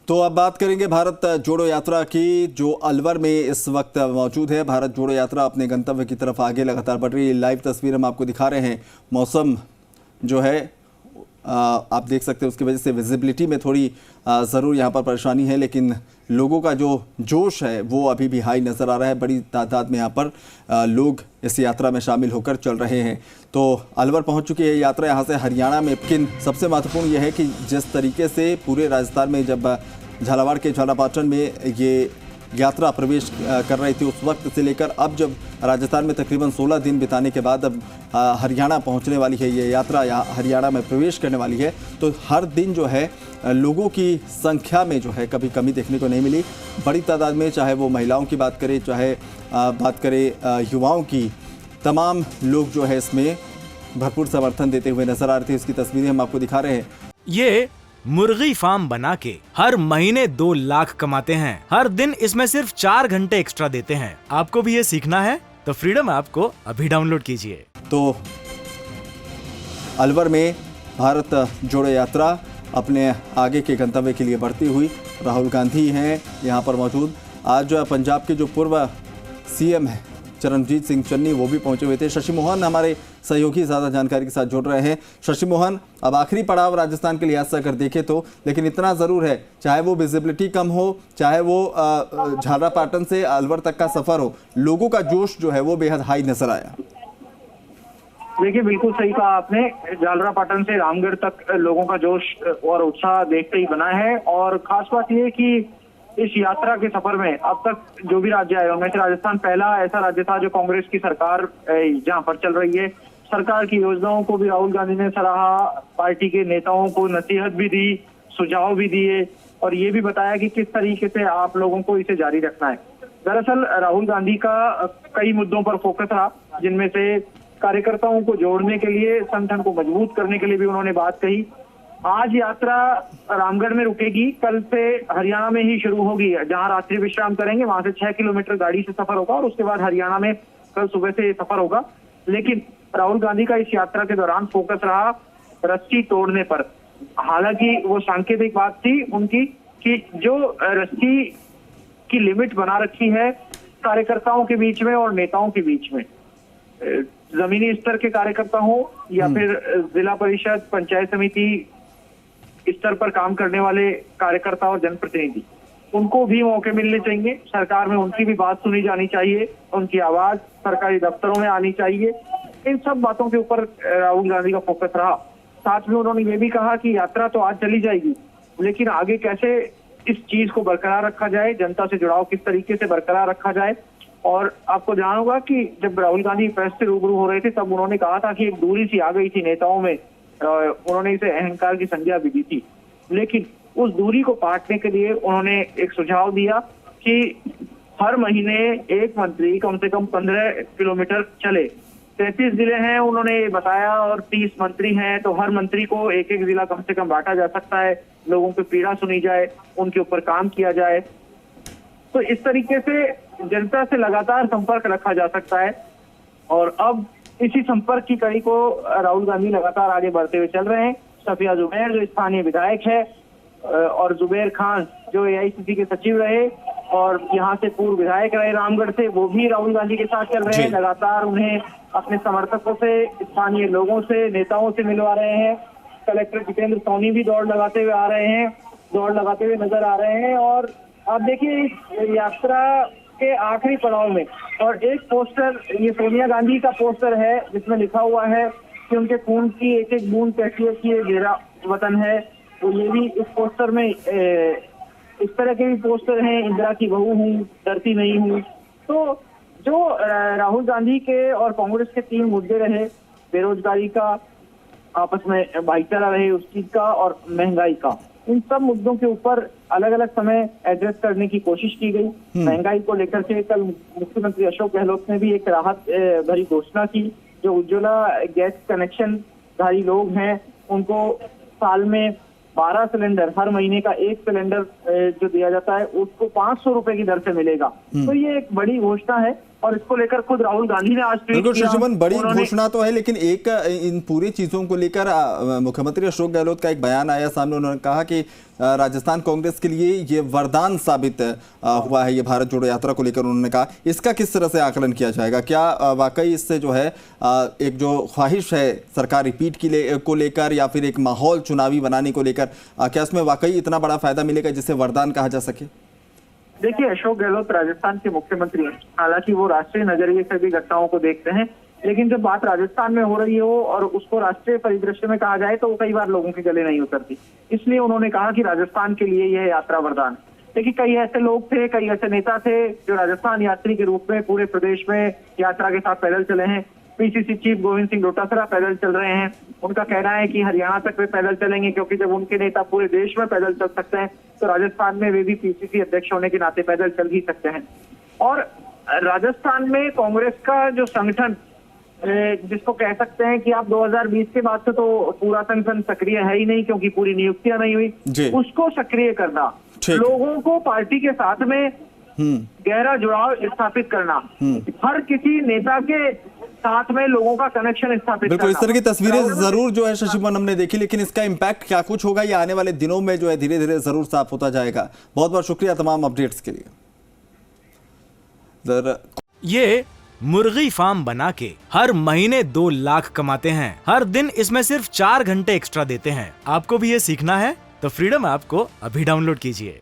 तो अब बात करेंगे भारत जोड़ो यात्रा की, जो अलवर में इस वक्त मौजूद है। भारत जोड़ो यात्रा अपने गंतव्य की तरफ आगे लगातार बढ़ रही है। लाइव तस्वीर हम आपको दिखा रहे हैं। मौसम जो है आप देख सकते हैं, उसकी वजह से विजिबिलिटी में थोड़ी ज़रूर यहाँ पर परेशानी है, लेकिन लोगों का जो जोश है वो अभी भी हाई नज़र आ रहा है। बड़ी तादाद में यहाँ पर लोग इस यात्रा में शामिल होकर चल रहे हैं। तो अलवर पहुँच चुकी है यात्रा यहाँ से हरियाणा में। लेकिन सबसे महत्वपूर्ण यह है कि जिस तरीके से पूरे राजस्थान में जब झालावाड़ के झालापाटन में ये यात्रा प्रवेश कर रही थी, उस वक्त से लेकर अब जब राजस्थान में तकरीबन 16 दिन बिताने के बाद अब हरियाणा पहुंचने वाली है ये यात्रा, या हरियाणा में प्रवेश करने वाली है, तो हर दिन जो है लोगों की संख्या में जो है कभी कमी देखने को नहीं मिली। बड़ी तादाद में, चाहे वो महिलाओं की बात करें, चाहे बात करें युवाओं की, तमाम लोग जो है इसमें भरपूर समर्थन देते हुए नजर आ रहे थे। इसकी तस्वीरें हम आपको दिखा रहे हैं। ये मुर्गी फार्म बना के हर महीने 2 लाख कमाते हैं। हर दिन इसमें सिर्फ 4 घंटे एक्स्ट्रा देते हैं। आपको भी ये सीखना है तो फ्रीडम ऐप को अभी डाउनलोड कीजिए। तो अलवर में भारत जोड़ो यात्रा अपने आगे के गंतव्य के लिए बढ़ती हुई, राहुल गांधी हैं यहाँ पर मौजूद। आज पंजाब के जो पूर्व सीएम हैं चरणजीत सिंह चन्नी, वो भी पहुंचे हुए थे। शशि मोहन हमारे सहयोगी ज़्यादा जानकारी के साथ जुड़ रहे हैं। शशि मोहन, अब आखिरी पड़ाव राजस्थान के लिहाज से अगर देखें तो, लेकिन इतना ज़रूर है, चाहे वो विजिबिलिटी कम हो, चाहे वो झालापाटन से अलवर तक का सफ़र हो, लोगों का जोश जो है वो बेहद हाई नजर आया। देखिए, बिल्कुल सही कहा आपने। झालरापाटन से रामगढ़ तक लोगों का जोश और उत्साह देखते ही बना है। और खास बात यह कि इस यात्रा के सफर में अब तक जो भी राज्य आए उनमें से राजस्थान पहला ऐसा राज्य था जो कांग्रेस की सरकार जहां पर चल रही है। सरकार की योजनाओं को भी राहुल गांधी ने सराहा, पार्टी के नेताओं को नसीहत भी दी, सुझाव भी दिए और ये भी बताया कि किस तरीके से आप लोगों को इसे जारी रखना है। दरअसल राहुल गांधी का कई मुद्दों पर फोकस रहा, जिनमें से कार्यकर्ताओं को जोड़ने के लिए, संगठन को मजबूत करने के लिए भी उन्होंने बात कही। आज यात्रा रामगढ़ में रुकेगी, कल से हरियाणा में ही शुरू होगी, जहां रात्रि विश्राम करेंगे। वहां से 6 किलोमीटर गाड़ी से सफर होगा और उसके बाद हरियाणा में कल सुबह से सफर होगा। लेकिन राहुल गांधी का इस यात्रा के दौरान फोकस रहा रस्सी तोड़ने पर। हालांकि वो सांकेतिक बात थी उनकी कि जो रस्सी की लिमिट बना रखी है कार्यकर्ताओं के बीच में और नेताओं के बीच में, जमीनी स्तर के कार्यकर्ता हो या फिर जिला परिषद, पंचायत समिति स्तर पर काम करने वाले कार्यकर्ता और जनप्रतिनिधि, उनको भी मौके मिलने चाहिए। सरकार में उनकी भी बात सुनी जानी चाहिए, उनकी आवाज सरकारी दफ्तरों में आनी चाहिए। इन सब बातों के ऊपर राहुल गांधी का फोकस रहा। साथ में उन्होंने ये भी कहा कि यात्रा तो आज चली जाएगी, लेकिन आगे कैसे इस चीज को बरकरार रखा जाए, जनता से जुड़ाव किस तरीके से बरकरार रखा जाए। और आपको जाना होगा कि जब राहुल गांधी प्रेस से रूबरू हो रहे थे तब उन्होंने कहा था कि एक दूरी सी आ गई थी नेताओं में, उन्होंने इसे अहंकार की संज्ञा भी दी थी। लेकिन उस दूरी को पाटने के लिए उन्होंने एक सुझाव दिया कि हर महीने एक मंत्री कम से कम 15 किलोमीटर चले। 33 जिले हैं उन्होंने ये बताया और 30 मंत्री हैं, तो हर मंत्री को एक एक जिला कम से कम बांटा जा सकता है, लोगों की पीड़ा सुनी जाए, उनके ऊपर काम किया जाए। तो इस तरीके से जनता से लगातार संपर्क रखा जा सकता है। और अब इसी संपर्क की कड़ी को राहुल गांधी लगातार आगे बढ़ते हुए चल रहे हैं। सफिया जुबैर जो स्थानीय विधायक है और जुबैर खान जो एआईसीसी के सचिव रहे और यहाँ से पूर्व विधायक रहे रामगढ़ से, वो भी राहुल गांधी के साथ चल रहे हैं। लगातार उन्हें अपने समर्थकों से, स्थानीय लोगों से, नेताओं से मिलवा रहे हैं। कलेक्टर जितेंद्र सोनी भी दौड़ लगाते हुए आ रहे हैं, दौड़ लगाते हुए नजर आ रहे हैं। और अब देखिए इस यात्रा के आखिरी पड़ाव में और एक पोस्टर, ये सोनिया गांधी का पोस्टर है जिसमें लिखा हुआ है कि उनके खून की एक एक बूंद कैसी है कि ये मेरा वतन है। तो ये भी इस पोस्टर में इस तरह के भी पोस्टर हैं, इंदिरा की बहू हूँ, डरती नहीं हूँ। तो जो राहुल गांधी के और कांग्रेस के 3 मुद्दे रहे, बेरोजगारी का, आपस में भाईचारा रहे उस चीज का, और महंगाई का, इन सब मुद्दों के ऊपर अलग अलग समय एड्रेस करने की कोशिश की गई। महंगाई को लेकर के कल मुख्यमंत्री अशोक गहलोत ने भी एक राहत भरी घोषणा की। जो उज्ज्वला गैस कनेक्शन धारी लोग हैं उनको साल में 12 सिलेंडर, हर महीने का 1 सिलेंडर जो दिया जाता है उसको 500 रुपए की दर से मिलेगा। तो ये एक बड़ी घोषणा है और इसको लेकर खुद राहुल गांधी ने आज ट्वीट बिल्कुल किया। शशिमन, बड़ी उन्होंने- घोषणा तो है, लेकिन एक इन पूरी चीजों को लेकर मुख्यमंत्री अशोक गहलोत का एक बयान आया सामने। उन्होंने कहा कि राजस्थान कांग्रेस के लिए ये वरदान साबित हुआ है, ये भारत जोड़ो यात्रा को लेकर उन्होंने कहा। इसका किस तरह से आकलन किया जाएगा? क्या वाकई इससे जो है एक जो ख्वाहिश है सरकार रिपीट को लेकर या फिर एक माहौल चुनावी बनाने को लेकर, क्या इसमें वाकई इतना बड़ा फायदा मिलेगा जिसे वरदान कहा जा सके? देखिए, अशोक गहलोत राजस्थान के मुख्यमंत्री हैं। हालांकि वो राष्ट्रीय नजरिए से भी घटनाओं को देखते हैं, लेकिन जब बात राजस्थान में हो रही हो और उसको राष्ट्रीय परिदृश्य में कहा जाए तो वो कई बार लोगों के गले नहीं उतरती। इसलिए उन्होंने कहा कि राजस्थान के लिए यह यात्रा वरदान। देखिए, कई ऐसे लोग थे, कई ऐसे नेता थे जो राजस्थान यात्री के रूप में पूरे प्रदेश में यात्रा के साथ पैदल चले हैं। पीसीसी चीफ गोविंद सिंह डोटासरा पैदल चल रहे हैं। उनका कहना है कि हरियाणा तक वे पैदल चलेंगे, क्योंकि जब उनके नेता पूरे देश में पैदल चल सकते हैं तो राजस्थान में वे भी पीसीसी अध्यक्ष होने के नाते पैदल चल ही सकते हैं। और राजस्थान में कांग्रेस का जो संगठन, जिसको कह सकते हैं कि आप 2020 के बाद से तो पूरा संगठन सक्रिय है ही नहीं, क्योंकि पूरी नियुक्तियां नहीं हुई, उसको सक्रिय करना, लोगों को पार्टी के साथ में गहरा जुड़ाव स्थापित करना, हर किसी नेता के साथ में लोगों का कनेक्शन स्थापित बिल्कुल, इस तरह की तस्वीरें जरूर जो है शशिमन हमने देखी, लेकिन इसका इम्पैक्ट क्या कुछ होगा ये आने वाले दिनों में जो है धीरे धीरे जरूर साफ होता जाएगा। बहुत बहुत शुक्रिया तमाम अपडेट्स के लिए। ये मुर्गी फार्म बना के हर महीने 2 लाख कमाते हैं। हर दिन इसमें सिर्फ 4 घंटे एक्स्ट्रा देते हैं। आपको भी ये सीखना है तो फ्रीडम ऐप को अभी डाउनलोड कीजिए।